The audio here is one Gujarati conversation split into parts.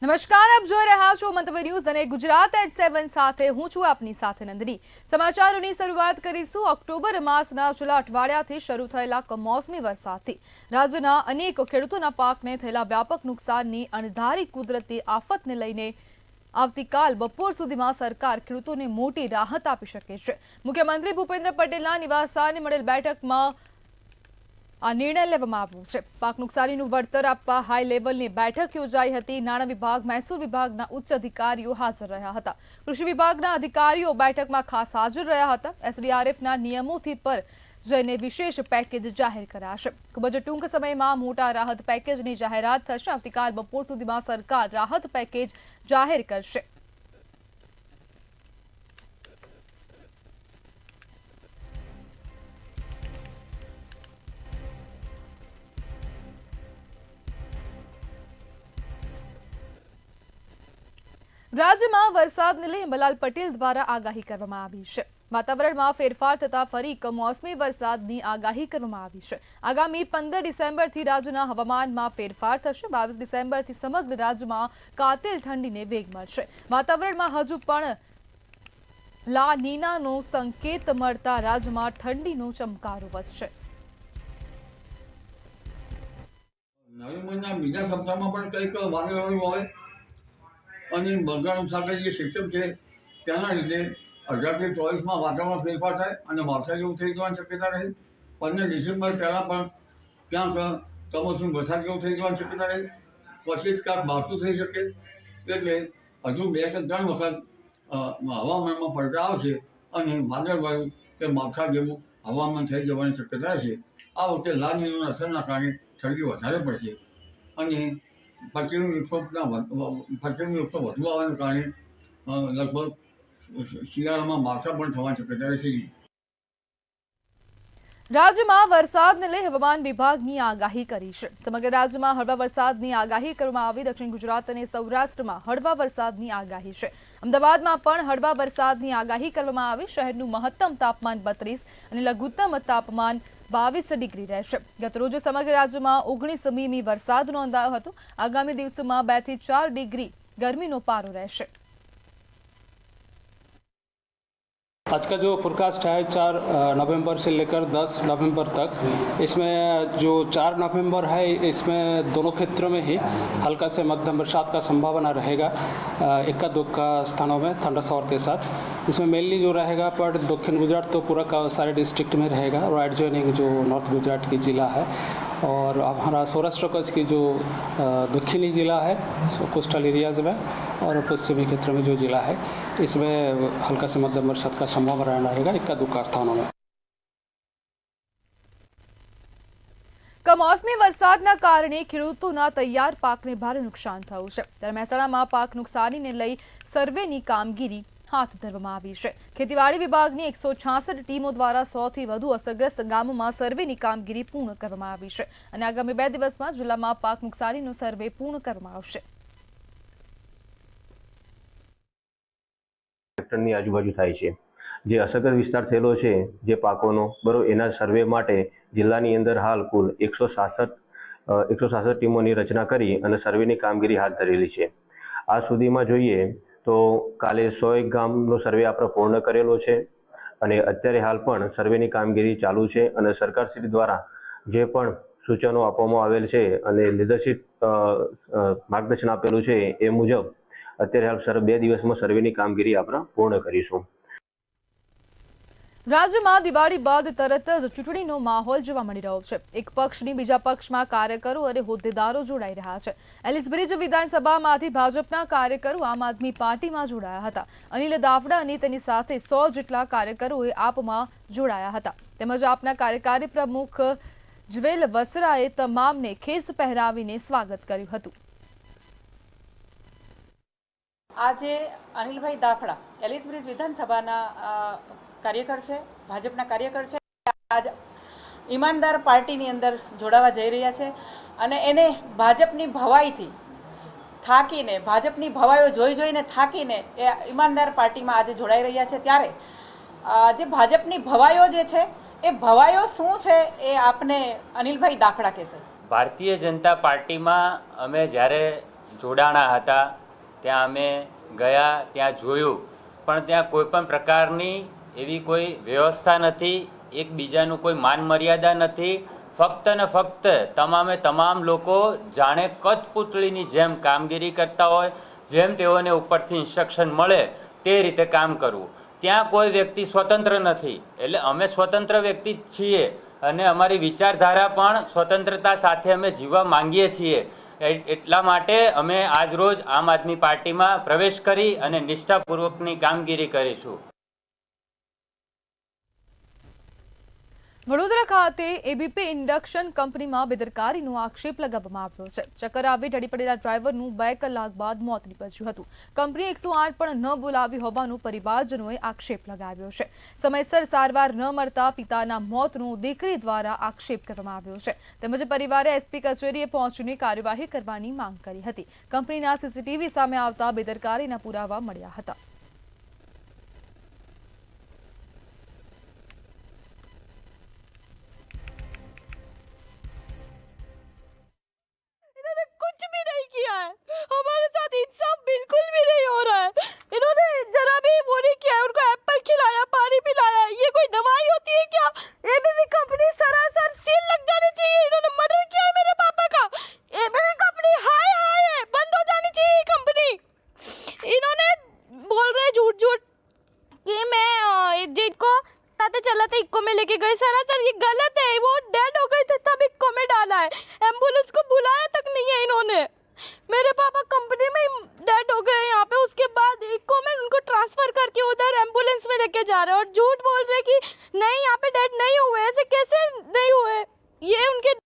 નમસ્કાર, આપ જોઈ રહ્યા છો મંતવ્ય ન્યૂઝ અને ગુજરાત એટ 7 સાથે હું છું આપની સાથે નંદની। સમાચારોની શરૂઆત કરીશું ઓક્ટોબર માસના છેલ્લા અઠવાડિયાથી શરૂ થયેલા કમોસમી વરસાદથી રાજ્યના અનેક ખેડૂતોના પાકને થયેલા વ્યાપક નુકસાનની અણધારી કુદરતી આફતને લઈને આવતીકાલ બપોર સુધીમાં સરકાર ખેડૂતોને મોટી રાહત આપી શકે છે। મુખ્યમંત્રી ભૂપેન્દ્ર પટેલના નિવાસસ્થાને મળેલ બેઠકમાં આ નિર્ણય લેવામાં આવ્યો છે। પાક નુકસાનીનું વળતર આપવા હાઈ લેવલની બેઠક યોજાઈ હતી। નાણાં વિભાગ, મહેસૂલ વિભાગના ઉચ્ચ અધિકારીઓ હાજર રહ્યા હતા। કૃષિ વિભાગના અધિકારીઓ બેઠકમાં ખાસ હાજર રહ્યા હતા। એસડીઆરએફના નિયમોથી પર જઈને વિશેષ પેકેજ જાહેર કરાશે। ખૂબ જ ટૂંક સમયમાં મોટા રાહત પેકેજની જાહેરાત થશે। આવતીકાલ બપોર સુધીમાં સરકાર રાહત પેકેજ જાહેર કરશે। રાજ્યમાં વરસાદને લઈ અંબાલાલ પટેલ દ્વારા આગાહી કરવામાં આવી છે। વાતાવરણમાં ફેરફાર થતા ફરી કમોસમી વરસાદની આગાહી કરવામાં આવી છે। આગામી 15 ડિસેમ્બરથી રાજ્યના હવામાનમાં ફેરફાર થશે। 22 ડિસેમ્બરથી સમગ્ર રાજ્યમાં કાતિલ ઠંડીને વેગ મળશે। વાતાવરણમાં હજુ પણ લા નીનાનો સંકેત મળતા રાજ્યમાં ઠંડીનો ચમકારો વધશે। નવેમ્બરના બીજા સપ્તાહમાં પણ કંઈક વાદળવાળું આવે અને બંગાળનું સાગર જે સિસ્ટમ છે તેના લીધે 18 થી 24માં વાતાવરણ ફેરફાર થાય અને વરસાદ જેવું થઈ જવાની શક્યતા રહે। 15 ડિસેમ્બર પહેલાં પણ ક્યાંક કમોસમી વરસાદ જેવું થઈ જવાની શક્યતા રહે। પછી જ ક્યાંક બારતું થઈ શકે। એટલે હજુ 2 કે 3 વખત હવામાનમાં પલટા આવશે અને વાદળવાળું કે માવઠા જેવું હવામાન થઈ જવાની શક્યતા રહેશે। આ વખતે લા નીનાના અસરના કારણે ઠંડી વધારે પડશે અને પશ્ચિમી વિક્ષોભ વધુ આવવાના કારણે લગભગ શિયાળામાં માવઠા પણ થવાની શક્યતા રહેશે। રાજ્યમાં વરસાદને લઈ હવામાન વિભાગની આગાહી કરી છે। સમગ્ર રાજ્યમાં હળવા વરસાદની આગાહી કરવામાં આવી। દક્ષિણ ગુજરાત અને સૌરાષ્ટ્રમાં હળવા વરસાદની આગાહી છે। અમદાવાદમાં પણ હળવા વરસાદની આગાહી કરવામાં આવી। શહેરનું મહત્તમ તાપમાન 32 અને લઘુત્તમ તાપમાન 22 ડિગ્રી રહેશે। ગતરોજ સમગ્ર રાજ્યમાં 19 મીમી વરસાદ નોંધાયો હતો। આગામી દિવસોમાં 2 થી 4 ડિગ્રી ગરમીનો પારો રહેશે। आज का जो फोरकास्ट है 4 नवंबर से लेकर 10 नवंबर तक, इसमें जो 4 नवंबर है इसमें दोनों क्षेत्रों में ही हल्का से मध्यम बरसात का संभावना रहेगा। इक्का दुक्का स्थानों में थंडर शावर के साथ। इसमें मेनली जो रहेगा पर दक्षिण गुजरात तो पूरा का सारे डिस्ट्रिक्ट में रहेगा और एडजॉइनिंग जो नॉर्थ गुजरात की ज़िला है और हमारा सौराष्ट्र कच्छ की जो दक्षिणी ज़िला है कोस्टल एरियाज़ में और पश्चिमी क्षेत्र में जो ज़िला है इसमें हल्का से मध्यम बरसात का संभावना रहेगा इक्का दुक्का स्थानों में। કમોસમી વરસાદના કારણે ખેડૂતોના તૈયાર પાકને ભારે નુકસાન થયું છે। ત્યારે મહેસાણામાં પાક નુકસાનીને લઈ સર્વેની કામગીરી હાથ ધરવામાં આવી છે। ખેતીવાડી વિભાગની 166 ટીમો દ્વારા 100થી વધુ અસરગ્રસ્ત ગામોમાં સર્વેની કામગીરી પૂર્ણ કરવામાં આવી છે અને આગામી 2 દિવસમાં જિલ્લામાં પાક નુકસાનીનો સર્વે પૂર્ણ કરવામાં આવશે। ની આજુબાજુ થાય છે જે અસરગ્રસ્ત વિસ્તાર થયેલો છે જે પાકોનો બરોબર એના સર્વે માટે જિલ્લાની અંદર હાલ કુલ 166 ટીમોની રચના કરી અને સર્વેની કામગીરી હાથ ધરેલી છે। આ સુધીમાં જોઈએ તો કાલે 101 ગામનો સર્વે આપણે પૂર્ણ કરેલો છે અને અત્યારે હાલ પણ સર્વેની કામગીરી ચાલુ છે અને સરકારશ્રી દ્વારા જે પણ સૂચનો આપવામાં આવેલ છે અને નિર્દેશિત માર્ગદર્શન આપેલું છે એ મુજબ અત્યારે હાલ 2 દિવસમાં સર્વેની કામગીરી આપણે પૂર્ણ કરીશું। રાજ્યમાં દિવાળી બાદ તરત જ ચૂંટણીનો માહોલ જોવા મળી રહ્યો છે। એક પક્ષની બીજા પક્ષમાં કાર્યકરો અને હોદ્દેદારો જોડાઈ રહ્યા છે। એલિસબ્રિજ વિધાનસભામાંથી ભાજપના કાર્યકરો આમ આદમી પાર્ટીમાં જોડાયા હતા। અનિલ દાફડા અને તેની સાથે 100 જેટલા કાર્યકરોએ આપમાં જોડાયા હતા। તેમજ આપના કાર્યકારી પ્રમુખ જ્વેલ વસરાએ તમામને ખેસ પહેરાવીને સ્વાગત કર્યું હતું। આજે અનિલભાઈ દાફડા એલિસબ્રિજ વિધાનસભાના કાર્યકર છે, ભાજપના કાર્યકર છે। આજ ઈમાનદાર પાર્ટીની અંદર જોડાવા જઈ રહ્યા છે અને એને ભાજપની ભવાઈથી થાકીને ભાજપની ભવાઈઓ જોઈને થાકીને એ ઈમાનદાર પાર્ટીમાં આજે જોડાઈ રહ્યા છે। ત્યારે જે ભાજપની ભવાઈઓ જે છે એ ભવાઈઓ શું છે એ આપને અનિલભાઈ દાફડા કહેશે। ભારતીય જનતા પાર્ટીમાં અમે જ્યારે જોડાણા હતા, ત્યાં અમે ગયા, ત્યાં જોયું, પણ ત્યાં કોઈ પણ પ્રકારની એવી કોઈ વ્યવસ્થા નથી, એકબીજાનું કોઈ માન મર્યાદા નથી. ફક્ત ને ફક્ત તમામ લોકો જાણે કઠપૂતળીની જેમ કામગીરી કરતા હોય, જેમ તેઓને ઉપરથી ઇન્સ્ટ્રક્શન મળે તે રીતે કામ કરવું. ત્યાં કોઈ વ્યક્તિ સ્વતંત્ર નથી. એટલે અમે સ્વતંત્ર વ્યક્તિ છીએ અને અમારી વિચારધારા પણ સ્વતંત્રતા સાથે અમે જીવવા માંગીએ છીએ. એટલા માટે અમે આજરોજ આમ આદમી પાર્ટીમાં પ્રવેશ કરી અને નિષ્ઠાપૂર્વકની કામગીરી કરીશું. વડોદરા ખાતે એબીપી ઇન્ડક્શન કંપનીમાં બેદરકારીનો આક્ષેપ લગાવવામાં આવ્યો છે. ચક્કર આવી ઢળી પડેલા ડ્રાઈવરનું 2 કલાક બાદ મોત નીપજ્યું હતું. કંપનીએ 108 પણ ન બોલાવી હોવાનું પરિવારજનોએ આક્ષેપ લગાવ્યો છે. સમયસર સારવાર ન મળતા પિતાના મોતનો દીકરી દ્વારા આક્ષેપ કરવામાં આવ્યો છે. તેમજ પરિવારે એસપી કચેરીએ પહોંચીને કાર્યવાહી કરવાની માંગ કરી હતી. કંપનીના સીસીટીવી સામે આવતા બેદરકારીના પુરાવા મળ્યા હતા. कुछ भी नहीं किया है, हमारे साथ इंसाफ बिल्कुल भी नहीं हो रहा है। इन्होंने जरा भी वो नहीं किया है, उनको एप्पल खिलाया, पानी पिलाया। ये कोई दवाई होती है क्या? एबीबी कंपनी सरासर सील लग जानी चाहिए। इन्होंने मर्डर किया है मेरे पापा का। एबीबी कंपनी हाय हाय है, बंद हो जानी चाहिए कंपनी। इन्होंने बोल रहे झूठ झूठ कि मैं जिनको ताते चलाते इक्को में लेके गए, सरासर ये गलत है। वो डेड हो गए थे तब इक्को में डाला है, एम्बुलेंस को बुलाया तक नहीं है इन्होंने। मेरे पापा कंपनी में डेड हो गए यहाँ पे, उसके बाद इक्को में उनको ट्रांसफर करके उधर एम्बुलेंस में लेके जा रहे हैं और झूठ बोल रहे कि नहीं यहाँ पे डेड नहीं हुए। ऐसे कैसे नहीं हुए? ये उनके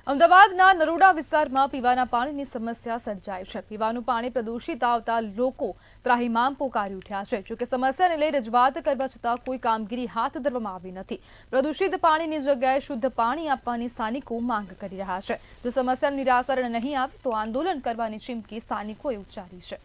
અમદાવાદના નરોડા વિસ્તારમાં પીવાના પાણીની સમસ્યા સર્જાઈ છે. પીવાનું પાણી પ્રદૂષિત આવતા લોકો ત્રાહિમામ પોકારી ઉઠ્યા છે. જોકે સમસ્યાને લઈ રજૂઆત કરવા છતાં કોઈ કામગીરી હાથ ધરવામાં આવી નથી. પ્રદૂષિત પાણીની જગ્યાએ શુદ્ધ પાણી આપવાની સ્થાનિકો માંગ કરી રહ્યા છે. જો સમસ્યાનું નિરાકરણ નહીં આવે તો આંદોલન કરવાની ચીમકી સ્થાનિકોએ ઉચ્ચારી છે.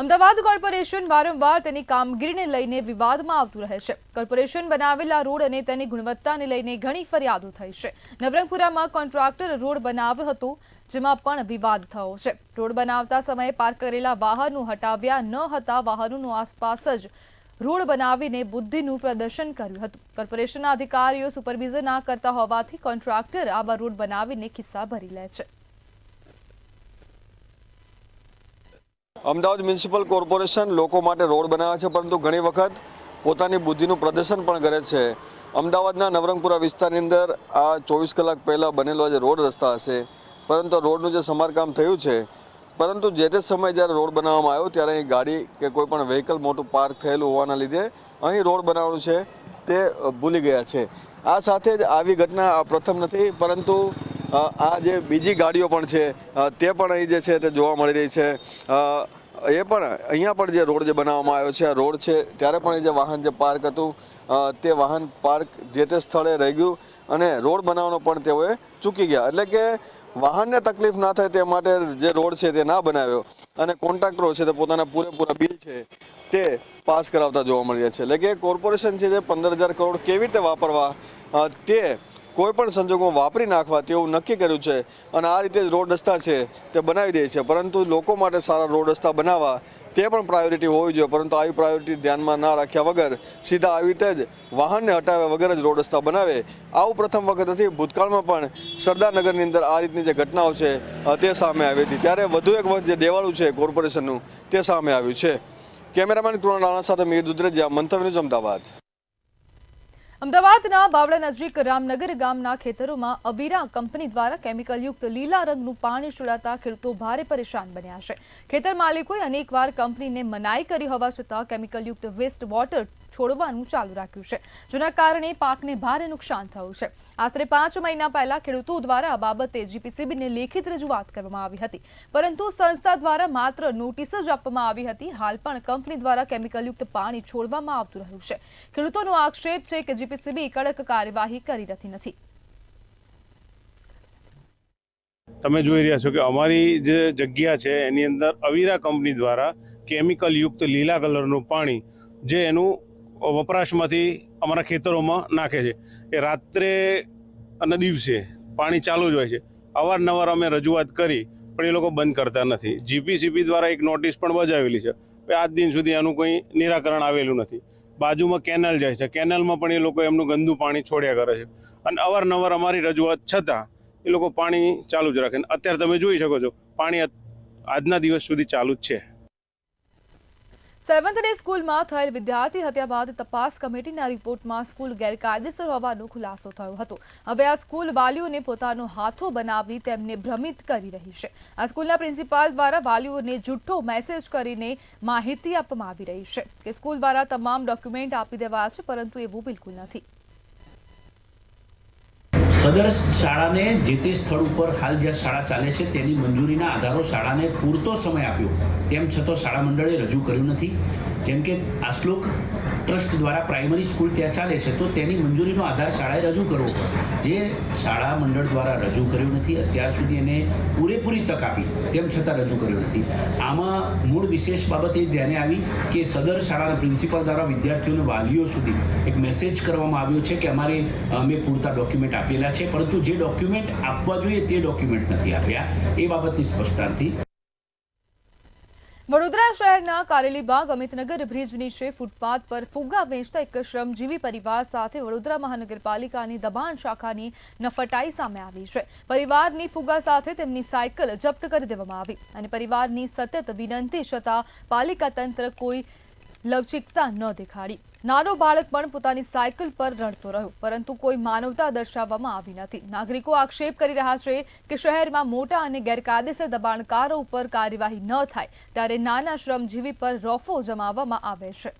અમદાવાદ કોર્પોરેશન વારંવાર તેની કામગીરીને લઈને વિવાદમાં આવતું રહે છે. કોર્પોરેશન બનાવેલા રોડ અને તેની ગુણવત્તાને લઈને ઘણી ફરિયાદો થઈ છે. નવરંગપુરામાં કોન્ટ્રાક્ટર રોડ બનાવ્યો હતો, જેમાં પણ વિવાદ થયો છે. રોડ બનાવતા સમયે પાર્ક કરેલા વાહનો હટાવ્યા ન હતા. વાહનોનો આસપાસ જ રોડ બનાવીને બુદ્ધિનું પ્રદર્શન કર્યું હતું. કોર્પોરેશનના અધિકારીઓ સુપરવિઝન ના કરતા હોવાથી કોન્ટ્રાક્ટર આવા રોડ બનાવીને ખિસ્સા ભરી લે છે. અમદાવાદ મ્યુનિસિપલ કોર્પોરેશન લોકો માટે રોડ બનાવે છે, પરંતુ ઘણી વખત પોતાની બુદ્ધિનું પ્રદર્શન પણ કરે છે. અમદાવાદના નવરંગપુરા વિસ્તારની અંદર આ 24 કલાક પહેલાં બનેલો જે રોડ રસ્તા હશે, પરંતુ રોડનું જે સમારકામ થયું છે, પરંતુ જે તે સમયે જ્યારે રોડ બનાવવામાં આવ્યો ત્યારે અહીં ગાડી કે કોઈ પણ વ્હીકલ મોટું પાર્ક થયેલું હોવાના લીધે અહીં રોડ બનાવવાનું છે તે ભૂલી ગયા છે. આ સાથે જ આવી ઘટના પ્રથમ નથી, પરંતુ આ જે બીજી ગાડીઓ પણ છે તે પણ અહીં જે છે તે જોવા મળી રહી છે. એ પણ અહીંયા પણ જે રોડ જે બનાવવામાં આવ્યો છે, આ રોડ છે ત્યારે પણ જે વાહન જે પાર્ક હતું તે વાહન પાર્ક જે તે સ્થળે રહી ગયું અને રોડ બનાવવાનો પણ તેઓએ ચૂકી ગયા. એટલે કે વાહનને તકલીફ ના થાય તે માટે જે રોડ છે તે ના બનાવ્યો અને કોન્ટ્રાક્ટરો છે તે પોતાના પૂરેપૂરા બિલ છે તે પાસ કરાવતા જોવા મળી રહ્યા છે. એટલે કે કોર્પોરેશન છે જે 15,000 કરોડ કેવી રીતે વાપરવા તે કોઈ પણ સંજોગોમાં વાપરી નાખવા તેવું નક્કી કર્યું છે અને આ રીતે રોડ રસ્તા છે તે બનાવી દે છે. પરંતુ લોકો માટે સારા રોડ રસ્તા બનાવવા તે પણ પ્રાયોરિટી હોવી જોઈએ, પરંતુ આવી પ્રાયોરિટી ધ્યાનમાં ના રાખ્યા વગર સીધા આવી રીતે જ વાહનને હટાવ્યા વગર જ રોડ રસ્તા બનાવે. આવું પ્રથમ વખત નથી, ભૂતકાળમાં પણ સરદારનગરની અંદર આ રીતની જે ઘટનાઓ છે તે સામે આવી હતી. ત્યારે વધુ એક વખત જે દેવાળું છે કોર્પોરેશનનું તે સામે આવ્યું છે. કેમેરામેન કૃણાલ રાણા સાથે મીર દુધરેજિયા, મંતવ્ય ન્યૂઝ, અમદાવાદ. અમદાવાદના બાવળા નજીક રામનગર ગામના ખેતરોમાં અવીરા કંપની દ્વારા કેમિકલયુક્ત લીલા રંગનું પાણી છોડાતા ખેડૂતો ભારે પરેશાન બન્યા છે. ખેતર માલિકોએ અનેકવાર કંપનીને મનાઈ કરી હોવા છતાં કેમિકલયુક્ત વેસ્ટ વોટર છોડવાનું ચાલુ રાખ્યું છે, જેના કારણે પાકને ભારે નુકસાન થયું છે. આશરે 5 મહિના પહેલા ખેડૂતો દ્વારા આ બાબતે જીપીસીબીને લેખિત રજૂઆત કરવામાં આવી હતી, પરંતુ સંસ્થા દ્વારા માત્ર નોટિસ જ આપવામાં આવી હતી. હાલ પણ કંપની દ્વારા કેમિકલયુક્ત પાણી છોડવામાં આવતું રહ્યું છે. ખેડૂતોનો આક્ષેપ છે કે જીપીસીબી કડક કાર્યવાહી કરી રહી નથી. તમે જોઈ રહ્યા છો કે અમારી જે જગ્યા છે એની અંદર અવીરા કંપની દ્વારા કેમિકલ યુક્ત લીલા કલરનું પાણી જે એનું વપરાશમાંથી અમારા ખેતરોમાં નાખે છે. એ રાત્રે અને દિવસે પાણી ચાલુ જ હોય છે. અવારનવાર અમે રજૂઆત કરી પણ એ લોકો બંધ કરતા નથી. જીપીસીબી દ્વારા એક નોટિસ પણ બજાવેલી છે. આજ દિન સુધી આનું કોઈ નિરાકરણ આવેલું નથી. બાજુમાં કેનલ જાય છે, કેનલમાં પણ એ લોકો એમનું ગંદુ પાણી છોડ્યા કરે છે અને અવારનવાર અમારી રજૂઆત છતાં એ લોકો પાણી ચાલુ જ રાખે. અત્યારે તમે જોઈ શકો છો પાણી આજના દિવસ સુધી ચાલુ જ છે. 7th ડે સ્કૂલમાં થયેલ વિદ્યાર્થી હત્યા બાદ તપાસ કમિટીના રિપોર્ટમાં સ્કૂલ ગેરકાયદેસર હોવાનો ખુલાસો થયો હતો. હવે આ સ્કૂલ વાલીઓને પોતાનો હાથો બનાવી તેમને ભ્રમિત કરી રહી છે. આ સ્કૂલના પ્રિન્સિપાલ દ્વારા વાલીઓને જૂઠો મેસેજ કરીને માહિતી આપવામાં આવી રહી છે કે સ્કૂલ દ્વારા તમામ ડોક્યુમેન્ટ આપી દેવાયા છે, પરંતુ એવું બિલકુલ નથી. સદર શાળાને જે તે સ્થળ ઉપર હાલ જ્યાં શાળા ચાલે છે તેની મંજૂરીના આધારો શાળાને પૂરતો સમય આપ્યો, તેમ છતાં શાળા મંડળે રજૂ કર્યું નથી. જેમ કે આશ્લોક ટ્રસ્ટ દ્વારા પ્રાઇમરી સ્કૂલ ત્યાં ચાલે છે તો તેની મંજૂરીનો આધાર શાળાએ રજૂ કરવો, જે શાળા મંડળ દ્વારા રજૂ કર્યું નથી. અત્યાર સુધી એને પૂરેપૂરી તક આપી તેમ છતાં રજૂ કર્યું નથી. આમાં મૂળ વિશેષ બાબત એ ધ્યાને આવી કે સદર શાળાના પ્રિન્સિપાલ દ્વારા વિદ્યાર્થીઓને વાલીઓ સુધી એક મેસેજ કરવામાં આવ્યો છે કે અમે પૂરતા ડોક્યુમેન્ટ આપેલા છે, પરંતુ જે ડોક્યુમેન્ટ આપવા જોઈએ તે ડોક્યુમેન્ટ નથી આપ્યા. એ બાબતની સ્પષ્ટતા નથી. વડોદરા શહેરના કારેલીબાગ અમિતનગર બ્રિજ નીચે ફૂટપાથ પર ફુગ્ગા વેચતા એક શ્રમજીવી પરિવાર સાથે વડોદરા મહાનગરપાલિકાની દબાણ શાખાની નફટાઈ સામે આવી છે. પરિવારની ફુગ્ગા સાથે તેમની સાયકલ જપ્ત કરી દેવામાં આવી અને પરિવારની સતત વિનંતી છતાં પાલિકા તંત્ર કોઈ લવચિકતા ન દેખાડી. નાનો બાળક પણ પોતાની સાયકલ પર રડતો રહ્યો, પરંતુ કોઈ માનવતા દર્શાવવામાં આવી નથી. નાગરિકો આક્ષેપ કરી રહ્યા છે કે શહેરમાં મોટા અને ગેરકાયદેસર દબાણકારો ઉપર કાર્યવાહી ન થાય ત્યારે નાના શ્રમજીવી પર રોફો જમાવવામાં આવે છે.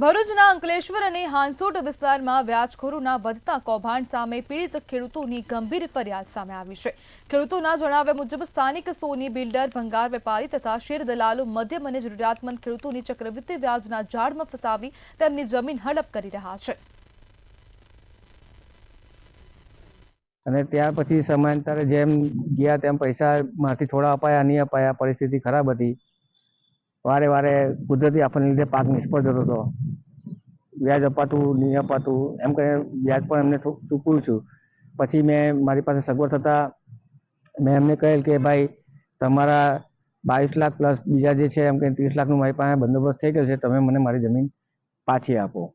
ભરૂચના અંકલેશ્વર અને હાંસોટ વિસ્તારમાં વ્યાજખોરોના વધતા કૌભાંડ સામે પીડિત ખેડૂતોની ગંભીર ફરિયાદ સામે આવી છે. ખેડૂતોના જણાવ્યા મુજબ સ્થાનિક સોની બિલ્ડર, ભંગાર વેપારી તથા શેર દલાલો મધ્યમ અને જરૂરિયાતમંદ ખેડૂતોની ચક્રવૃત્તિ વ્યાજના જાળમાં ફસાવી તેમની જમીન હડપ કરી રહ્યા છે. અને ત્યાર પછી સમયાંતરે જેમ ગયા તેમ પૈસા માંથી થોડા અપાયા, નહીં અપાયા, પરિસ્થિતિ ખરાબ હતી. વારે વારે કુદરતી આફતને લીધે પાક નિષ્ફળ જતો હતો. વ્યાજ અપાતું નહીં અપાતું એમ કરીને વ્યાજ પણ એમને ચૂકવું છું. પછી મેં મારી પાસે સગવડ થતાં મેં એમને કહેલ કે ભાઈ તમારા 22 લાખ પ્લસ બીજા જે છે એમ કે 30 લાખનું મારી પાસે બંદોબસ્ત થઈ ગયો છે, તમે મને મારી જમીન પાછી આપો.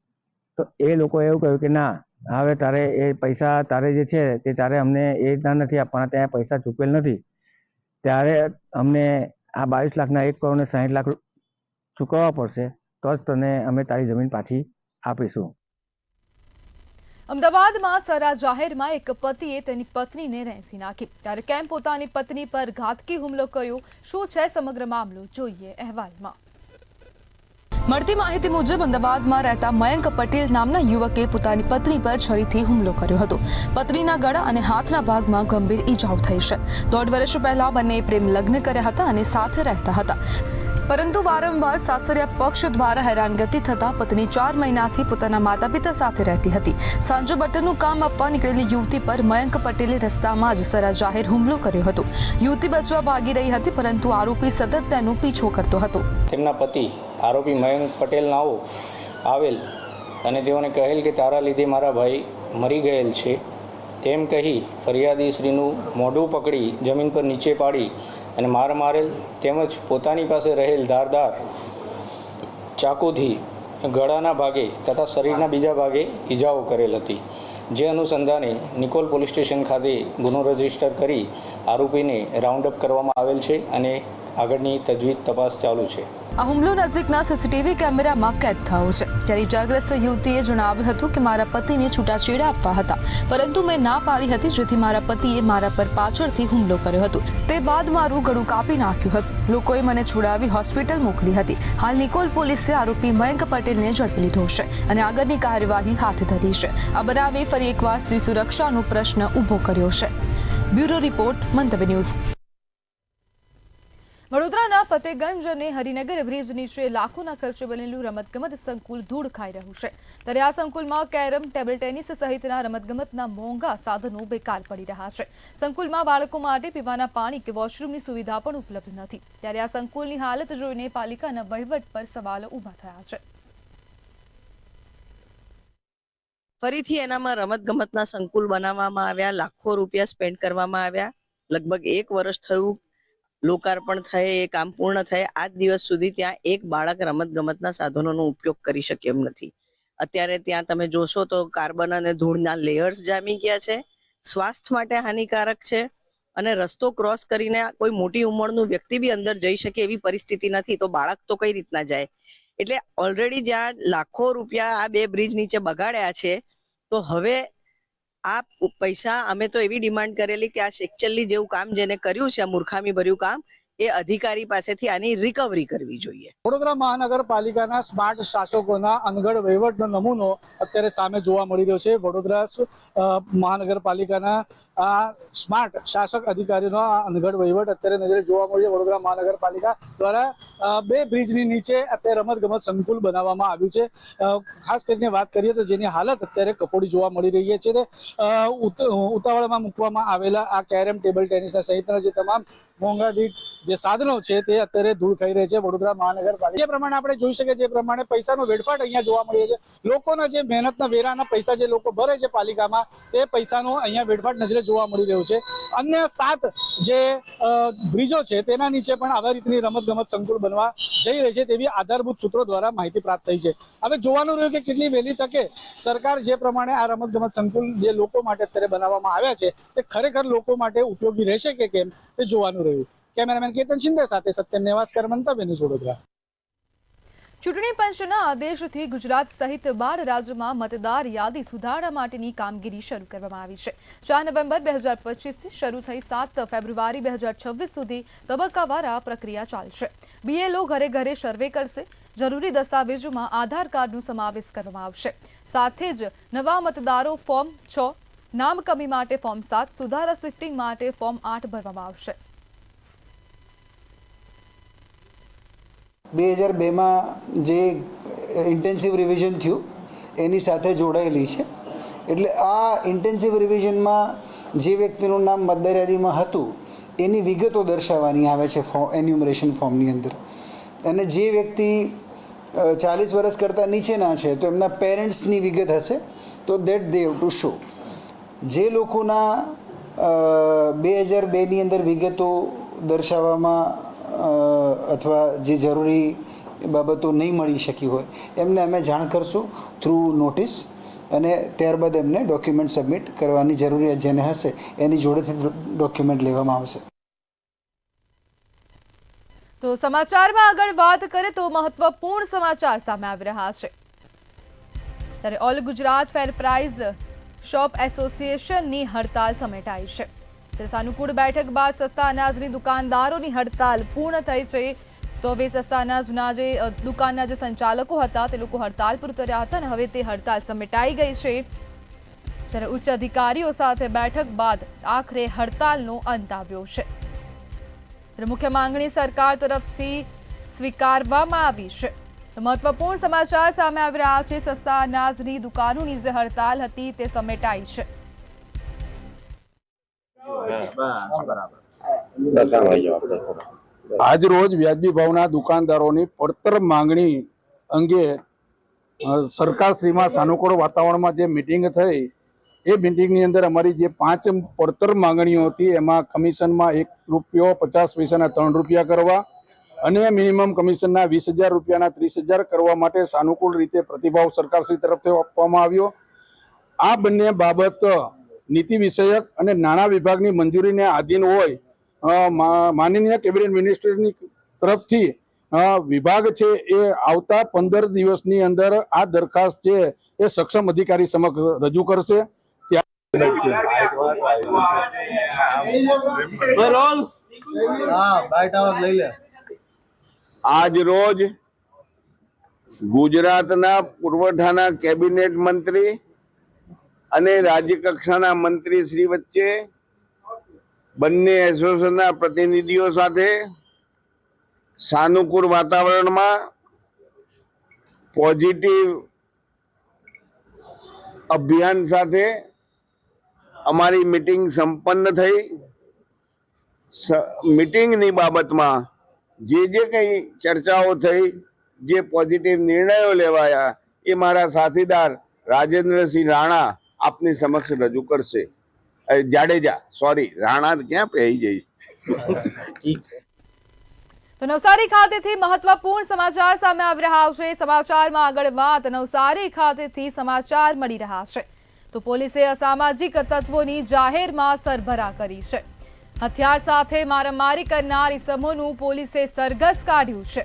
તો એ લોકોએ એવું કહ્યું કે ના, હવે તારે એ પૈસા તારે જે છે તે તારે અમને એ રીતના નથી આપવાના, ત્યાં પૈસા ચૂકવેલ નથી. ત્યારે અમને આ 22 લાખના 1 કરોડ ને 60 લાખ ચૂકવવા પડશે, તો જ તને અમે તારી જમીન પાછી આપીશું. અમદાવાદમાં સરા જાહેરમાં એક પતિએ તેની પત્નીને રેંસી નાખી. ત્યારે કેમ પોતાની પત્ની પર ઘાતકી હુમલો કર્યો, શું છે સમગ્ર મામલો, જોઈએ અહેવાલમાં. મળતી માહિતી મુજબ અમદાવાદમાં રહેતા મયંક પટેલ નામના યુવકે પોતાની પત્ની પર છરીથી હુમલો કર્યો હતો. પત્નીના ગળા અને હાથના ભાગમાં ગંભીર ઈજાઓ થઈ છે. 1.5 વર્ષ પહેલા બંને પ્રેમ લગ્ન કર્યા હતા અને સાથે રહેતા હતા, પરંતુ વારંવાર સાસરિયા પક્ષ દ્વારા હેરાનગતિ થતા પત્ની 4 મહિનાથી પોતાના માતા પિતા સાથે રહેતી હતી. સાંજો બટનનું કામ આપવા નીકળેલી યુવતી પર મયંક પટેલે રસ્તામાં જ સરા જાહેર હુમલો કર્યો હતો. યુવતી બચવા ભાગી રહી હતી, પરંતુ આરોપી સતત તેનો પીછો કરતો હતો. તેમના પતિ આરોપી મયંક પટેલ નાઓ આવેલ અને તેઓને કહેલ કે તારા લીધે મારા ભાઈ મરી ગયેલ છે તેમ કહી ફરિયાદી શ્રીનું મોઢું પકડી જમીન પર નીચે પાડી અને માર મારેલ, તેમજ પોતાની પાસે રહેલ ધારદાર ચાકુથી ગળાના ભાગે તથા શરીરના બીજા ભાગે ઈજાઓ કરેલ હતી. જે અનુસંધાને નિકોલ પોલીસ સ્ટેશન ખાતે ગુનો રજીસ્ટર કરી આરોપીને રાઉન્ડ અપ કરવામાં આવેલ છે અને આગળની તજવીજ તપાસ ચાલુ છે. આ હુમલો નજીકના સીસીટીવી કેમેરામાં કેદ થયો છે. જ્યારે ઇજાગ્રસ્ત યુવતીએ જણાવ્યું હતું કે મારા પતિને છૂટાછેડા આપવા હતા, પરંતુ મેં ના પાડી હતી, જેથી મારા પતિએ મારા પર પાછળથી હુમલો કર્યો હતો. તે બાદ મારું ગળું કાપી નાખ્યું હતું. લોકોએ મને છોડાવી હોસ્પિટલ મોકલી હતી. હાલ નિકોલ પોલીસે આરોપી મયંક પટેલને ઝડપી લીધો છે અને આગળની કાર્યવાહી હાથ ધરી છે. આ બનાવે ફરી એકવાર સ્ત્રી સુરક્ષાનો પ્રશ્ન ઊભો કર્યો છે. બ્યુરો રિપોર્ટ, મંતવ્ય ન્યૂઝ. વડોદરાના ફતેગંજ અને હરિનગર બ્રિજ નીચે લાખોના ખર્ચે બનેલું રમતગમત સંકુલ ધૂળ ખાઈ રહ્યું છે. ત્યારે આ સંકુલમાં કેરમ, ટેબલ ટેનિસ સહિતના રમતગમતના મોંઘા સાધનો બેકાર પડી રહ્યા છે. સંકુલમાં બાળકો માટે પીવાના પાણી કે વોશરૂમની સુવિધા પણ ઉપલબ્ધ નથી. ત્યારે આ સંકુલની હાલત જોઈને પાલિકાના વહીવટ પર સવાલો ઊભા થયા છે. ફરીથી એનામાં રમતગમતના સંકુલ બનાવવામાં આવ્યા, લાખો રૂપિયા સ્પેન્ડ કરવામાં આવ્યા. લગભગ 1 વર્ષ થયું લોકાર્પણ થયે, એ કામ પૂર્ણ થયે, આજ દિવસ સુધી ત્યાં એક બાળક રમતગમતના સાધનોનો ઉપયોગ કરી શકે એમ નથી. અત્યારે ત્યાં તમે જોશો તો કાર્બન અને ધૂળના લેયર્સ જામી ગયા છે, સ્વાસ્થ્ય માટે હાનિકારક છે અને રસ્તો ક્રોસ કરીને કોઈ મોટી ઉંમરનું વ્યક્તિ બી અંદર જઈ શકે એવી પરિસ્થિતિ નથી, તો બાળક તો કઈ રીતના જાય? એટલે ઓલરેડી જ્યાં લાખો રૂપિયા આ 2 બ્રિજ નીચે બગાડ્યા છે, તો હવે આ પૈસા અમે તો એવી ડિમાન્ડ કરેલી કે આ સેક્ચુઅલી જેવું કામ જેને કર્યું છે, આ મૂર્ખામી ભર્યું કામ, એ અધિકારી પાસેથી આની રિકવરી કરવી જોઈએ. વડોદરા મહાનગરપાલિકાના સ્માર્ટ શાસકોના અનગઢ વહીવટનો નમૂનો અત્યારે સામે જોવા મળી રહ્યો છે. વડોદરા મહાનગરપાલિકાના આ સ્માર્ટ શાસક અધિકારીનો આ અનગઢ વહીવટ અત્યારે નજરે જોવા મળ્યો. વડોદરા મહાનગરપાલિકા દ્વારા 2 બ્રિજની નીચે અત્યારે રમતગમત સંકુલ બનાવવામાં આવ્યું છે. ખાસ કરીને વાત કરીએ તો જેની હાલત અત્યારે કફોડી જોવા મળી રહી છે. ઉતાવળમાં મૂકવામાં આવેલા આ કેરમ, ટેબલ ટેનિસ સહિતના જે તમામ મોંઘાદીઠ જે સાધનો છે તે અત્યારે ધૂળ ખાઈ રહી છે. વડોદરા મહાનગરપાલિકા જે પ્રમાણે આપણે જોઈ શકીએ, જે પ્રમાણે પૈસાનો વેડફાટ અહીંયા જોવા મળી રહ્યો છે. લોકોના જે મહેનતના વેરાના પૈસા જે લોકો ભરે છે પાલિકામાં, તે પૈસાનો અહીંયા વેડફાટ નજરે જોવા મળી રહ્યો છે. અન્ય 7 જે બ્રિજો છે તેના નીચે પણ આવા રીતની રમતગમત સંકુલ બનવા જઈ રહી છે તેવી આધારભૂત સૂત્રો દ્વારા માહિતી પ્રાપ્ત થઈ છે. હવે જોવાનું રહ્યું કે કેટલી વહેલી તકે સરકાર જે પ્રમાણે આ રમતગમત સંકુલ જે લોકો માટે અત્યારે બનાવવામાં આવ્યા છે તે ખરેખર લોકો માટે ઉપયોગી રહેશે કે કેમ તે જોવાનું રહ્યું. કેમેરામેન કેતન શિંદે સાથે સત્યમ નેવાસકર, મંતવ્ય ન્યૂઝ, વડોદરા. ચૂંટણી પંચના આદેશથી ગુજરાત સહિત 12 રાજ્યોમાં મતદાર યાદી સુધારણા માટેની કામગીરી શરૂ કરવામાં આવી છે. 4 નવેમ્બર 2025થી શરૂ થઈ 7 ફેબ્રુઆરી 2026 સુધી તબક્કાવાર આ પ્રક્રિયા ચાલશે. BLO ઘરે ઘરે સર્વે કરશે. જરૂરી દસ્તાવેજોમાં આધાર કાર્ડનો સમાવેશ કરવામાં આવશે. સાથે જ નવા મતદારો ફોર્મ 6, નામ કમી માટે ફોર્મ 7, સુધારા શિફ્ટિંગ માટે ફોર્મ 8 ભરવામાં આવશે. 2002માં જે ઇન્ટેન્સિવ રિવિઝન થયું એની સાથે જોડાયેલી છે. એટલે આ ઇન્ટેન્સિવ રિવિઝનમાં જે વ્યક્તિનું નામ મતદાર યાદીમાં હતું એની વિગતો દર્શાવવાની આવે છે એન્યુમરેશન ફોર્મની અંદર. અને જે વ્યક્તિ 40 વર્ષ કરતાં નીચેના છે તો એમના પેરેન્ટ્સની વિગત હશે, તો that they have to show. જે લોકોના 2002ની અંદર વિગતો દર્શાવવામાં અથવા જે જરૂરી બાબતો નહીં મળી શકી હોય એમને અમે જાણ કરશું થ્રુ નોટિસ, અને ત્યારબાદ એમને ડોક્યુમેન્ટ સબમિટ કરવાની જરૂરિયાત જેને હશે એની જોડેથી ડોક્યુમેન્ટ લેવામાં આવશે. તો સમાચારમાં આગળ વાત કરીએ તો મહત્વપૂર્ણ સમાચાર સામે આવી રહ્યા છે. ત્યારે all Gujarat fair price shop એસોસિએશનની હડતાલ સમેટાઈ છે. સાનુકૂળ બેઠક બાદ સસ્તા અનાજની દુકાનદારોની હડતાલ પૂર્ણ થઈ છે. તો હવે સસ્તા અનાજના જે દુકાનના જે સંચાલકો હતા તે લોકો હડતાલ પર ઉતર્યા હતા અને હવે તે હડતાલ સમેટાઈ ગઈ છે. જ્યારે ઉચ્ચ અધિકારીઓ સાથે બેઠક બાદ આખરે હડતાલનો અંત આવ્યો છે. ત્યારે મુખ્ય માંગણી સરકાર તરફથી સ્વીકારવામાં આવી છે. તો મહત્વપૂર્ણ સમાચાર સામે આવી રહ્યા છે. સસ્તા અનાજની દુકાનોની જે હડતાલ હતી તે સમેટાઈ છે. આજ રોજ વ્યાજબી ભાવના દુકાનદારોની પડતર માંગણી અંગે સરકારશ્રીમાં સાનુકૂળ વાતાવરણમાં જે મિટિંગ થઈ એ મિટિંગની અંદર અમારી જે 5 પડતર માંગણીઓ હતી એમાં કમિશનમાં ₹1.50 3 રૂપિયા કરવા અને મિનિમમ કમિશનના 20,000 રૂપિયાના 30,000 કરવા માટે સાનુકૂળ રીતે પ્રતિભાવ સરકારશ્રી તરફથી આપવામાં આવ્યો. આ બંને બાબત નીતિ વિષયક અને નાણાં વિભાગની મંજૂરીને આધીન હોય, માનનીય કેબિનેટ મિનિસ્ટરની તરફથી વિભાગ છે એ આવતા 15 દિવસની અંદર આ દરખાસ્ત છે એ સક્ષમ અધિકારી સમક્ષ રજૂ કરશે. આજ રોજ ગુજરાતના પુરવઠાના કેબિનેટ મંત્રી અને રાજ્ય કક્ષાના મંત્રી શ્રી વચ્ચે બંને એસોસિએશનના પ્રતિનિધિઓ સાથે સાનુકૂળ વાતાવરણમાં પોઝિટિવ અભિયાન સાથે અમારી મીટિંગ સંપન્ન થઈ. મીટિંગની બાબતમાં જે કંઈ ચર્ચાઓ થઈ, જે પોઝિટિવ નિર્ણયો લેવાયા એ મારા સાથીદાર રાજેન્દ્રસિંહ રાણા આપની સમક્ષ રજૂ કરશે. જાડેજા, સોરી, રાણા ક્યાં પહેરી જઈ. ઠીક છે. તો નવસારી ખાતેથી મહત્વપૂર્ણ સમાચાર સામે આવી રહ્યા છે. સમાચારમાં આગળ વાત નવસારી ખાતેથી સમાચાર મળી રહ્યા છે. તો પોલીસે અસામાજિક તત્વોની જાહેરમાં સરભરા કરી છે. હથિયાર સાથે મારામારી કરનાર ઇસમોનું પોલીસે સરઘસ કાઢ્યું છે.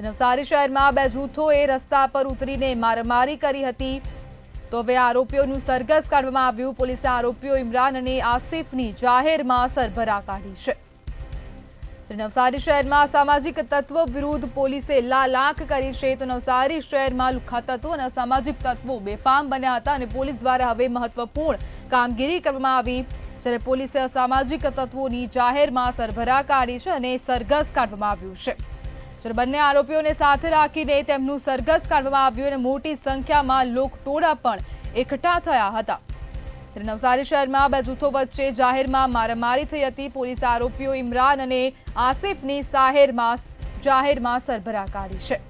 નવસારી શહેરમાં 2 જૂથોએ રસ્તા પર ઉતરીને મારામારી કરી હતી. તો હવે આરોપીઓનું સરઘસ કાઢવામાં આવ્યું. પોલીસે આરોપીઓ ઇમરાન અને આસિફની જાહેરમાં સરભરા કાઢી છે. નવસારી શહેરમાં સામાજિક તત્વો વિરુદ્ધ પોલીસે લાલાખ કરી છે. તો નવસારી શહેરમાં લુખ્ખા તત્વો અને અસામાજિક તત્વો બેફામ બન્યા હતા અને પોલીસ દ્વારા હવે મહત્વપૂર્ણ કામગીરી કરવામાં આવી. જ્યારે પોલીસે અસામાજિક તત્વોની જાહેરમાં સરભરા કાઢી છે અને સરઘસ કાઢવામાં આવ્યું છે. જ્યારે બંને આરોપીઓને સાથે રાખીને તેમનું સરઘસ કાઢવામાં આવ્યું અને મોટી સંખ્યામાં લોકટોળા પણ એકઠા થયા હતા. નવસારી શહેરમાં 2 જૂથો વચ્ચે જાહેરમાં મારામારી થઈ હતી. પોલીસે આરોપીઓ ઇમરાન અને આસિફની જાહેરમાં સરભરા કાઢી છે.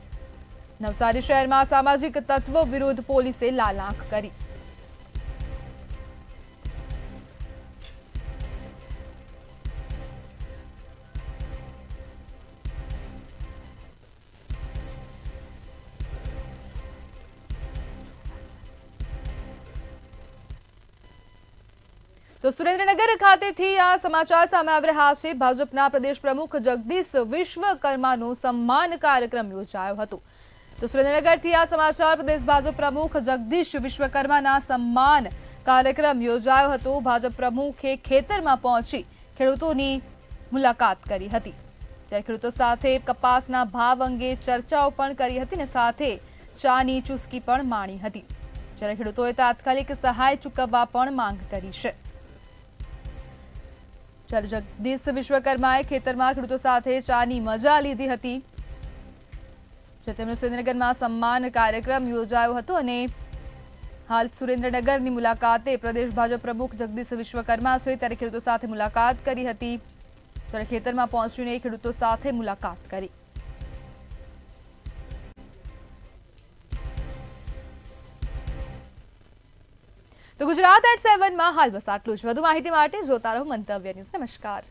નવસારી શહેરમાં સામાજિક તત્વો વિરુદ્ધ પોલીસે લાલાખ કરી. તો સુરેન્દ્રનગર ખાતેથી આ સમાચાર સામે આવી રહ્યા છે. ભાજપના પ્રદેશ પ્રમુખ જગદીશ વિશ્વકર્માનો સન્માન કાર્યક્રમ યોજાયો હતો. તો સુરેન્દ્રનગરથી આ સમાચાર પ્રદેશ ભાજપ પ્રમુખ જગદીશ વિશ્વકર્માના સન્માન કાર્યક્રમ યોજાયો હતો. ભાજપ પ્રમુખે ખેતરમાં પહોંચી ખેડૂતોની મુલાકાત કરી હતી. ત્યારે ખેડૂતો સાથે કપાસના ભાવ અંગે ચર્ચાઓ પણ કરી હતી અને સાથે ચાની ચુસ્કી પણ માણી હતી. જ્યારે ખેડૂતોએ તાત્કાલિક સહાય ચૂકવવા પણ માંગ કરી છે. જ્યારે જગદીશ વિશ્વકર્માએ ખેતરમાં ખેડૂતો સાથે ચાની મજા લીધી હતી. તેમણે સુરેન્દ્રનગરમાં સન્માન કાર્યક્રમ યોજાયો હતો અને હાલ સુરેન્દ્રનગરની મુલાકાતે પ્રદેશ ભાજપ પ્રમુખ જગદીશ વિશ્વકર્મા છે. ત્યારે ખેડૂતો સાથે મુલાકાત કરી હતી. ત્યારે ખેતરમાં પહોંચીને ખેડૂતો સાથે મુલાકાત કરી. તો ગુજરાત@7 માં હાલ બસ આટલું જ. વધુ માહિતી માટે જોતા રહો મંતવ્ય ન્યૂઝ. નમસ્કાર.